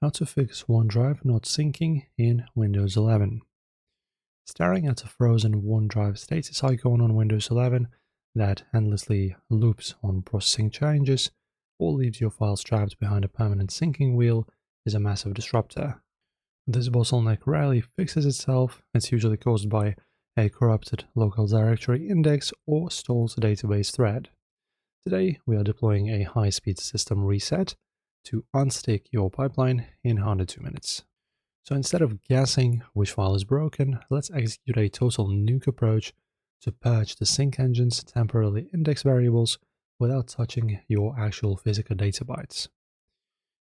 How to fix OneDrive not syncing in Windows 11. Staring at a frozen OneDrive status icon on Windows 11 that endlessly loops on processing changes or leaves your files trapped behind a permanent syncing wheel is a massive disruptor. This bottleneck rarely fixes itself. It's usually caused by a corrupted local directory index or stalled database thread. Today, we are deploying a high-speed system reset to unstick your pipeline in under 2 minutes. So instead of guessing which file is broken, let's execute a total nuke approach to purge the sync engine's temporarily indexed variables without touching your actual physical data bytes.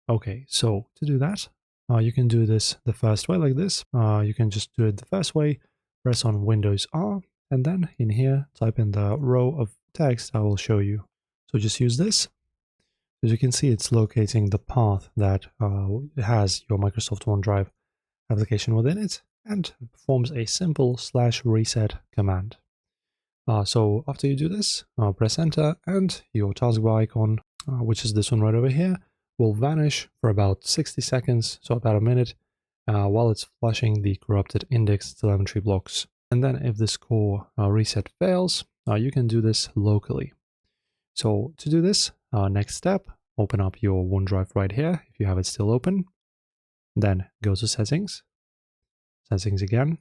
Okay, so to do that, you can do this the first way like this. You can just do it the first way, press on Windows R, and then in here, type in the row of text I will show you. So just use this. As you can see, it's locating the path that has your Microsoft OneDrive application within it and performs a simple /reset command. So after you do this, press enter and your taskbar icon, which is this one right over here, will vanish for about 60 seconds, so about a minute, while it's flushing the corrupted index telemetry blocks. And then if this core reset fails, you can do this locally. So to do this, next step, open up your OneDrive right here if you have it still open. Then go to settings, settings again,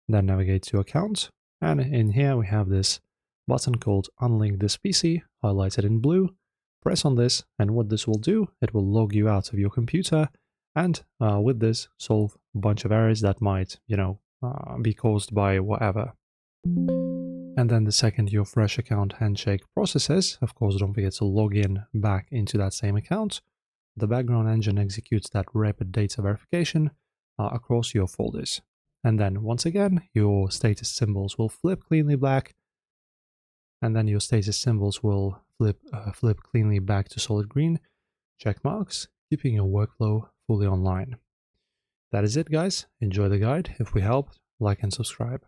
then navigate to accounts. And in here we have this button called unlink this PC, highlighted in blue. Press on this, and what this will do, it will log you out of your computer, and with this, solve a bunch of errors that might, be caused by whatever. And then the second your fresh account handshake processes, of course, don't forget to log in back into that same account. The background engine executes that rapid data verification across your folders. And then once again, your status symbols will flip cleanly black, and then your status symbols will flip cleanly back to solid green, check marks, keeping your workflow fully online. That is it, guys. Enjoy the guide. If we helped, like and subscribe.